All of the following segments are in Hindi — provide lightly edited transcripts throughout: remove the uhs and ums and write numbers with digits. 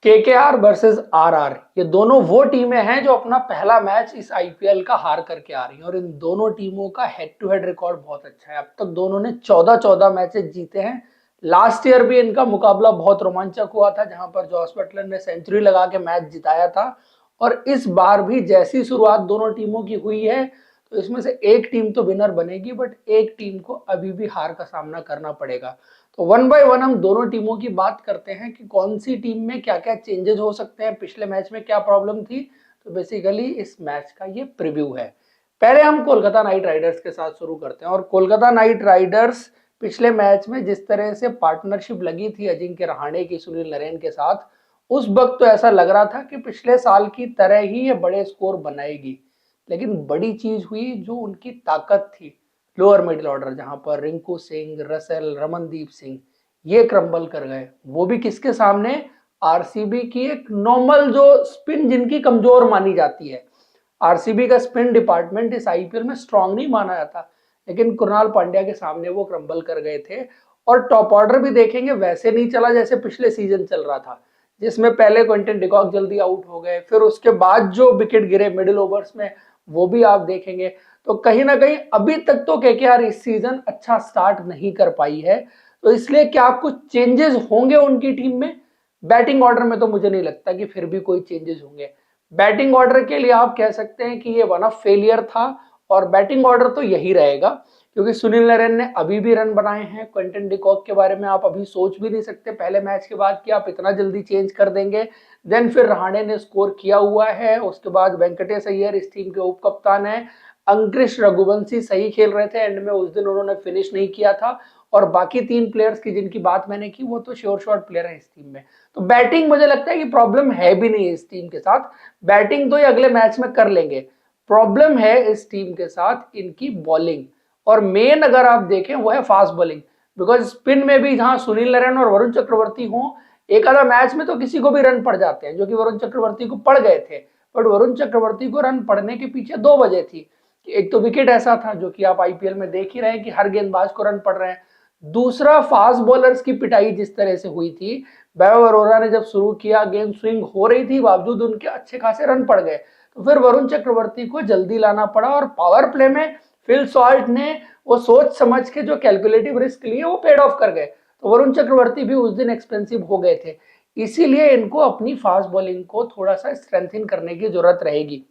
केकेआर वर्सेस आरआर, ये दोनों वो टीमें हैं जो अपना पहला मैच इस आईपीएल का हार करके आ रही हैं और इन दोनों टीमों का हेड टू हेड रिकॉर्ड बहुत अच्छा है। अब तक दोनों ने 14-14 मैचेस जीते हैं। लास्ट ईयर भी इनका मुकाबला बहुत रोमांचक हुआ था, जहां पर जॉस बटलर ने सेंचुरी लगा के मैच जिताया था। और इस बार भी जैसी शुरुआत दोनों टीमों की हुई है, तो इसमें से एक टीम तो विनर बनेगी, बट एक टीम को अभी भी हार का सामना करना पड़ेगा। तो वन बाय वन हम दोनों टीमों की बात करते हैं कि कौन सी टीम में क्या क्या चेंजेस हो सकते हैं, पिछले मैच में क्या प्रॉब्लम थी। तो बेसिकली इस मैच का ये प्रीव्यू है। पहले हम कोलकाता नाइट राइडर्स के साथ शुरू करते हैं। और कोलकाता नाइट राइडर्स पिछले मैच में जिस तरह से पार्टनरशिप लगी थी अजिंक्य रहाणे की सुनील नरेन के साथ, उस वक्त तो ऐसा लग रहा था कि पिछले साल की तरह ही ये बड़े स्कोर बनाएगी। लेकिन बड़ी चीज हुई जो उनकी ताकत थी, लोअर मिडिल ऑर्डर, जहां पर रिंकू सिंह, रसेल, रमनदीप सिंह ये क्रम्बल कर गए। वो भी किसके सामने? आरसीबी की एक नॉर्मल जो स्पिन जिनकी कमजोर मानी जाती है। आरसीबी का स्पिन डिपार्टमेंट इस आईपीएल में स्ट्रांग नहीं माना जाता, लेकिन कुणाल पांड्या के सामने वो क्रम्बल कर गए थे। और टॉप ऑर्डर भी देखेंगे वैसे नहीं चला जैसे पिछले सीजन चल रहा था, जिसमें पहले क्विंटन डिकॉक जल्दी आउट हो गए, फिर उसके बाद जो विकेट गिरे मिडिल ओवर्स में वो भी आप देखेंगे। तो कहीं ना कहीं अभी तक तो केकेआर इस सीजन अच्छा स्टार्ट नहीं कर पाई है। तो इसलिए क्या कुछ चेंजेस होंगे उनकी टीम में? बैटिंग ऑर्डर में तो मुझे नहीं लगता कि फिर भी कोई चेंजेस होंगे। बैटिंग ऑर्डर के लिए आप कह सकते हैं कि ये वन ऑफ फेलियर था, और बैटिंग ऑर्डर तो यही रहेगा, क्योंकि सुनील नरेन ने अभी भी रन बनाए हैं। क्विंटन डिकॉक के बारे में आप अभी सोच भी नहीं सकते पहले मैच के बाद कि आप इतना जल्दी चेंज कर देंगे। देन फिर रहाणे ने स्कोर किया हुआ है, उसके बाद वेंकटेश अय्यर इस टीम के उप कप्तान है। अंकृश रघुवंशी सही खेल रहे थे, एंड में उस दिन उन्होंने फिनिश नहीं किया था। और बाकी तीन प्लेयर्स की जिनकी बात मैंने की वो तो श्योर शॉट प्लेयर है इस टीम में। तो बैटिंग मुझे लगता है कि प्रॉब्लम है भी नहीं इस टीम के साथ। बैटिंग तो ये अगले मैच में कर लेंगे। प्रॉब्लम है इस टीम के साथ इनकी बॉलिंग, और मेन अगर आप देखें वो है फास्ट बॉलिंग। बिकॉज स्पिन में भी जहां सुनील नारायण और वरुण चक्रवर्ती हों, एक आधा मैच में तो किसी को भी रन पड़ जाते हैं, जो कि वरुण चक्रवर्ती को पड़ गए थे। बट वरुण चक्रवर्ती को रन पड़ने के पीछे दो वजह थी। एक तो विकेट ऐसा था जो कि आप आईपीएल में देख ही रहे हैं कि हर गेंदबाज को रन पड़ रहे हैं। दूसरा, फास्ट बॉलर्स की पिटाई जिस तरह से हुई थी। वैभव अरोड़ा ने जब शुरू किया, गेंद स्विंग हो रही थी, बावजूद उनके अच्छे खासे रन पड़ गए। तो फिर वरुण चक्रवर्ती को जल्दी लाना पड़ा, और पावर प्ले में फिल सॉल्ट ने वो सोच समझ के जो कैलकुलेटिव रिस्क लिए वो पेड ऑफ कर गए। तो वरुण चक्रवर्ती भी उस दिन एक्सपेंसिव हो गए थे। इसीलिए इनको अपनी फास्ट बॉलिंग को थोड़ा सा स्ट्रेंथन करने की जरूरत रहेगी।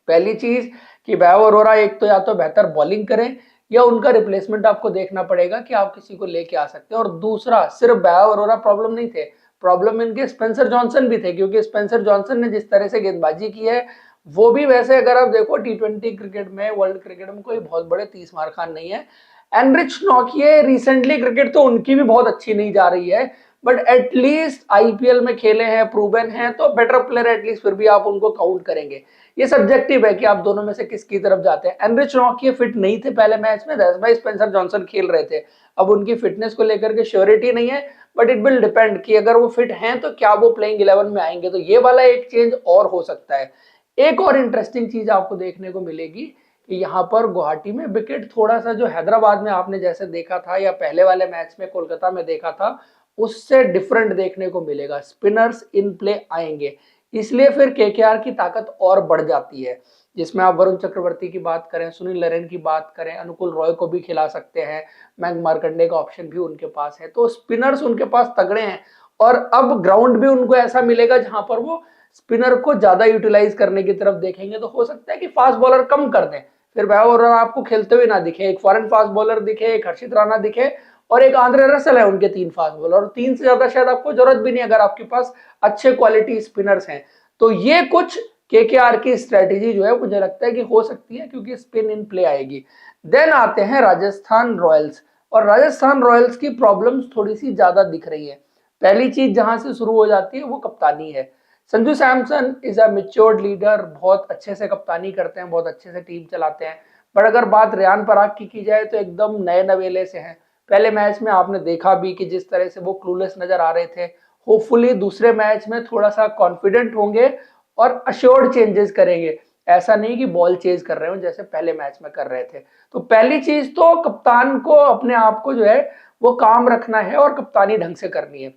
पहली चीज कि वैभव अरोड़ा एक तो या तो बेहतर बॉलिंग करें, या उनका रिप्लेसमेंट आपको देखना पड़ेगा कि आप किसी को लेके आ सकते हैं। और दूसरा, सिर्फ वैभव अरोड़ा प्रॉब्लम नहीं थे, प्रॉब्लम इनके स्पेंसर जॉनसन भी थे, क्योंकि स्पेंसर जॉनसन ने जिस तरह से गेंदबाजी की है, वो भी वैसे अगर आप देखो टी20 क्रिकेट में, वर्ल्ड क्रिकेट में कोई बहुत बड़े 30 मार खान नहीं है। एनरिच नॉकिए रिसेंटली क्रिकेट तो उनकी भी बहुत अच्छी नहीं जा रही है, बट एटलीस्ट आईपीएल में खेले हैं, प्रूवन हैं, तो बेटर प्लेयर एटलीस्ट फिर भी आप उनको काउंट करेंगे। ये सब्जेक्टिव है कि आप दोनों में से किसकी तरफ जाते हैं। एनरिच नॉकिए फिट नहीं थे पहले मैच में, दैट्स व्हाई स्पेंसर जॉनसन खेल रहे थे। अब उनकी फिटनेस को लेकर के श्योरिटी नहीं है, बट इट विल डिपेंड कि अगर वो फिट हैं तो क्या वो प्लेइंग 11 में आएंगे। तो ये वाला एक चेंज और हो सकता है। एक और इंटरेस्टिंग चीज आपको देखने को मिलेगी कि यहाँ पर गुवाहाटी में विकेट थोड़ा सा, जो हैदराबाद में आपने जैसे देखा था या पहले वाले मैच में कोलकाता में देखा था, उससे डिफरेंट देखने को मिलेगा। स्पिनर्स इन प्ले आएंगे, इसलिए फिर केकेआर की ताकत और बढ़ जाती है। जिसमें आप वरुण चक्रवर्ती की बात करें, सुनील नरेन की बात करें, अनुकुल रॉय को भी खिला सकते हैं, मयंक मार्कंडे का ऑप्शन भी उनके पास है। तो स्पिनर्स उनके पास तगड़े हैं, और अब ग्राउंड भी उनको ऐसा मिलेगा जहां पर वो स्पिनर को ज्यादा यूटिलाइज करने की तरफ देखेंगे। तो हो सकता है कि फास्ट बॉलर कम कर दें, फिर वैभव अरोड़ा आपको खेलते हुए ना दिखे, एक फॉरेन फास्ट बॉलर दिखे, एक हर्षित राणा दिखे, और एक आंद्रे रसल है उनके तीन फास्ट बॉलर, और तीन से ज्यादा शायद आपको जरूरत भी नहीं अगर आपके पास अच्छे क्वालिटी स्पिनर्स हैं। तो ये कुछ केकेआर की स्ट्रेटेजी जो है मुझे लगता है कि हो सकती है, क्योंकि स्पिन इन प्ले आएगी। देन आते हैं राजस्थान रॉयल्स, और राजस्थान रॉयल्स की प्रॉब्लम्स थोड़ी सी ज्यादा दिख रही है। पहली चीज जहां से शुरू हो जाती है वो कप्तानी है। Sanju Samson is a matured leader, बहुत अच्छे से कप्तानी करते हैं, बहुत अच्छे से टीम चलाते हैं। पर अगर बात रेयान पराग की जाए तो एकदम नए नवेले से हैं। पहले मैच में आपने देखा भी कि जिस तरह से वो क्लूलेस नजर आ रहे थे। होपफुली दूसरे मैच में थोड़ा सा कॉन्फिडेंट होंगे और अश्योर्ड चेंजेस करेंगे। ऐसा नहीं कि बॉल चेज कर रहे हो जैसे पहले मैच में कर रहे थे। तो पहली चीज तो कप्तान को अपने आप को जो है वो काम रखना है और कप्तानी ढंग से करनी है।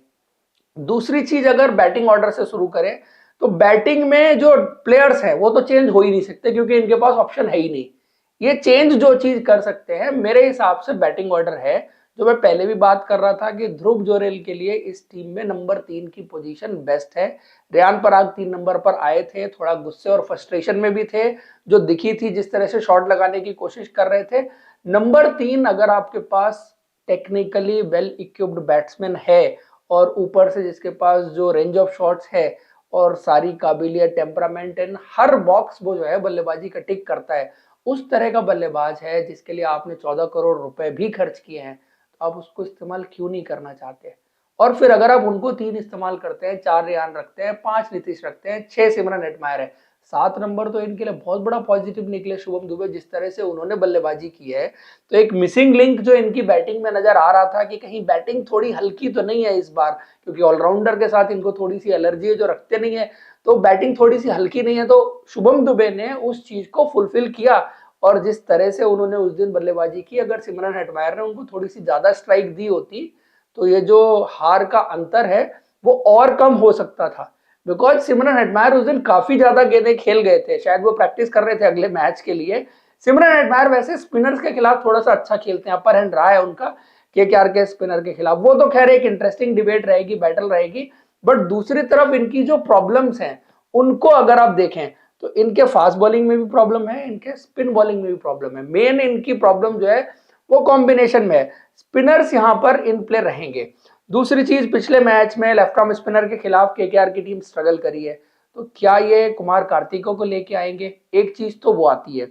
दूसरी चीज अगर बैटिंग ऑर्डर से शुरू करें तो बैटिंग में जो प्लेयर्स हैं वो तो चेंज हो ही नहीं सकते क्योंकि इनके पास ऑप्शन है ही नहीं। ये चेंज जो चीज कर सकते हैं मेरे हिसाब से बैटिंग ऑर्डर है, जो मैं पहले भी बात कर रहा था कि ध्रुव जोरेल के लिए इस टीम में नंबर 3 की पोजीशन बेस्ट है। रियान पराग 3 नंबर पर आए थे, थोड़ा गुस्से और फ्रस्ट्रेशन में भी थे, जो दिखी थी जिस तरह से शॉट लगाने की कोशिश कर रहे थे। नंबर 3 अगर आपके पास टेक्निकली वेल इक्विप्ड बैट्समैन है और ऊपर से जिसके पास जो रेंज ऑफ शॉट्स है और सारी काबिलियत, टेम्परामेंट एंड हर बॉक्स वो जो है बल्लेबाजी का टिक करता है, उस तरह का बल्लेबाज है जिसके लिए आपने 14 करोड़ रुपए भी खर्च किए हैं, तो आप उसको इस्तेमाल क्यों नहीं करना चाहते? और फिर अगर आप उनको 3 इस्तेमाल करते हैं, 4 रियान रखते हैं, 5 नीतीश रखते हैं, 6 सिमरन हेटमायर है, 7 नंबर तो इनके लिए बहुत बड़ा पॉजिटिव निकले शुभम दुबे जिस तरह से उन्होंने बल्लेबाजी की है। तो एक मिसिंग लिंक जो इनकी बैटिंग में नजर आ रहा था कि कहीं बैटिंग थोड़ी हल्की तो नहीं है इस बार, क्योंकि ऑलराउंडर के साथ इनको थोड़ी सी एलर्जी है जो रखते नहीं है, तो बैटिंग थोड़ी सी हल्की नहीं है। तो शुभम दुबे ने उस चीज को फुलफिल किया और जिस तरह से उन्होंने उस दिन बल्लेबाजी की, अगर सिमरन हेटमायर ने उनको थोड़ी सी ज्यादा स्ट्राइक दी होती तो ये जो हार का अंतर है वो और कम हो सकता था। बिकॉज सिमरन हेटमायर उस दिन काफी ज्यादा गेंदें खेल गए थे, शायद वो प्रैक्टिस कर रहे थे अगले मैच के लिए। सिमरन हेटमायर वैसे स्पिनर्स के खिलाफ थोड़ा सा अच्छा खेलते हैं, अपर हैंड रहा है उनका केकेआर के स्पिनर के खिलाफ, वो तो खैर एक इंटरेस्टिंग डिबेट रहेगी, बैटल रहेगी। बट दूसरी तरफ इनकी जो प्रॉब्लम्स हैं उनको अगर आप देखें तो इनके फास्ट बॉलिंग में भी प्रॉब्लम है, इनके स्पिन बॉलिंग में भी प्रॉब्लम है। मेन इनकी प्रॉब्लम जो है वो कॉम्बिनेशन में है, स्पिनर्स यहां पर इन प्ले रहेंगे। दूसरी चीज, पिछले मैच में लेफ्ट आर्म स्पिनर के खिलाफ केकेआर की टीम स्ट्रगल करी है, तो क्या ये कुमार कार्तिकों को लेके आएंगे? एक चीज तो वो आती है।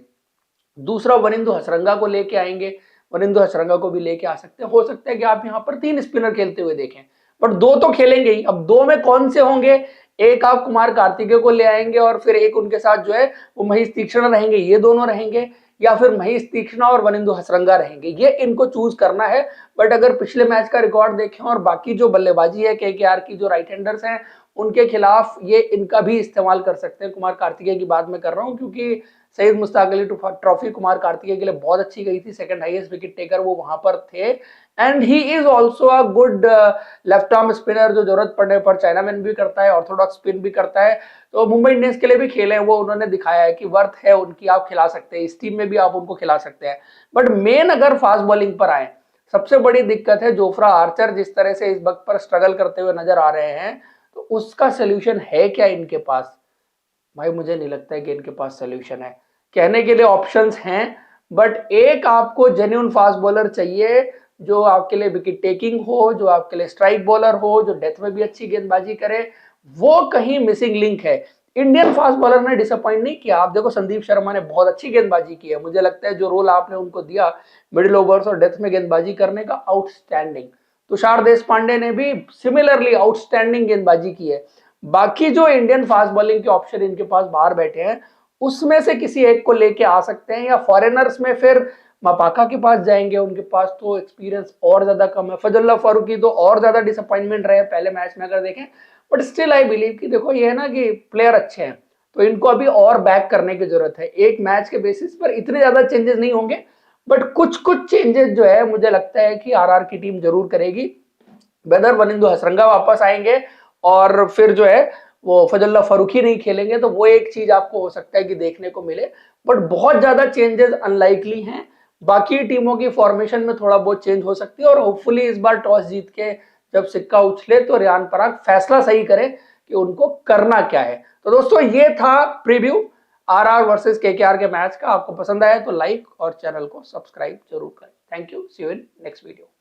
दूसरा, वनिंदु हसरंगा को लेके आएंगे, वनिंदु हसरंगा को भी लेके आ सकते हैं। हो सकता है कि आप यहाँ पर 3 स्पिनर खेलते हुए देखें, बट 2 तो खेलेंगे ही। अब 2 में कौन से होंगे? एक आप कुमार कार्तिकेय को ले आएंगे और फिर एक उनके साथ जो है वो महेश तीक्ष्ण रहेंगे, ये दोनों रहेंगे, या फिर महेश तीक्ष्ण और वनिंदु हसरंगा रहेंगे, ये इनको चूज करना है। बट अगर पिछले मैच का रिकॉर्ड देखें और बाकी जो बल्लेबाजी है केकेआर की, जो राइट हैंडर्स हैं उनके खिलाफ, ये इनका भी इस्तेमाल कर सकते हैं। कुमार कार्तिकेय की बात मैं कर रहा हूँ क्योंकि सईद मुश्ताक अली ट्रॉफी कुमार कार्तिकेय के लिए बहुत अच्छी गई थी, सेकंड हाईएस्ट विकेट टेकर वो वहां पर थे। And he is also a good left arm spinner जो जरूरत पड़ने पर चाइनामैन भी करता है, ऑर्थोडॉक्स स्पिन भी करता है। तो मुंबई इंडियंस के लिए भी खेले हैं वो, उन्होंने दिखाया है कि वर्थ है उनकी, आप खिला सकते हैं, इस टीम में भी आप उनको खिला सकते हैं। बट मेन अगर फास्ट बॉलिंग पर आए, सबसे बड़ी दिक्कत है जोफ्रा आर्चर, जिस तरह से इस वक्त पर स्ट्रगल करते हुए नजर आ रहे हैं, तो उसका सोल्यूशन है क्या इनके पास? भाई मुझे नहीं लगता है कि इनके पास सोल्यूशन है। कहने के लिए ऑप्शंस हैं, बट एक आपको जेन्युइन फास्ट बॉलर चाहिए जो आपके लिए विकेट टेकिंग हो, जो आपके लिए स्ट्राइक बॉलर हो, जो डेथ में भी अच्छी गेंदबाजी करे, वो कहीं मिसिंग लिंक है। इंडियन फास्ट बॉलर ने डिसअपॉइंट नहीं किया। आप देखो संदीप शर्मा ने बहुत अच्छी गेंदबाजी की है, मुझे लगता है जो रोल आपने उनको दिया मिडिल ओवर्स और डेथ में गेंदबाजी करने का, आउटस्टैंडिंग। तुषार देशपांडे ने भी सिमिलरली आउटस्टैंडिंग गेंदबाजी की है। बाकी जो इंडियन फास्ट बॉलिंग के ऑप्शन इनके पास बाहर बैठे हैं उसमें से किसी एक को लेके आ सकते हैं, या फॉरेनर्स में फिर मपाका के पास जाएंगे, उनके पास तो एक्सपीरियंस और ज्यादा कम है। फजलुल्लाह फारूकी तो और ज्यादा डिसअपॉइंटमेंट रहे पहले मैच में अगर देखें, बट स्टिल आई बिलीव कि देखो ये है ना कि प्लेयर अच्छे हैं, तो इनको अभी और बैक करने की जरूरत है। एक मैच के बेसिस पर इतने ज्यादा चेंजेस नहीं होंगे, बट कुछ कुछ चेंजेस जो है मुझे लगता है कि आरआर की टीम जरूर करेगी। वेदर वनिंदु हसरंगा वापस आएंगे और फिर जो है वो फजलुल्लाह फारूकी नहीं खेलेंगे, तो वो एक चीज आपको हो सकता है कि देखने को मिले, बट बहुत ज्यादा चेंजेस अनलाइकली हैं। बाकी टीमों की फॉर्मेशन में थोड़ा बहुत चेंज हो सकती है और होपफुली इस बार टॉस जीत के जब सिक्का उछले तो रियान पराग फैसला सही करे कि उनको करना क्या है। तो दोस्तों ये था प्रीव्यू आरआर वर्सेस केकेआर के मैच का। आपको पसंद आया तो लाइक और चैनल को सब्सक्राइब जरूर करें। Thank you, see you in next video.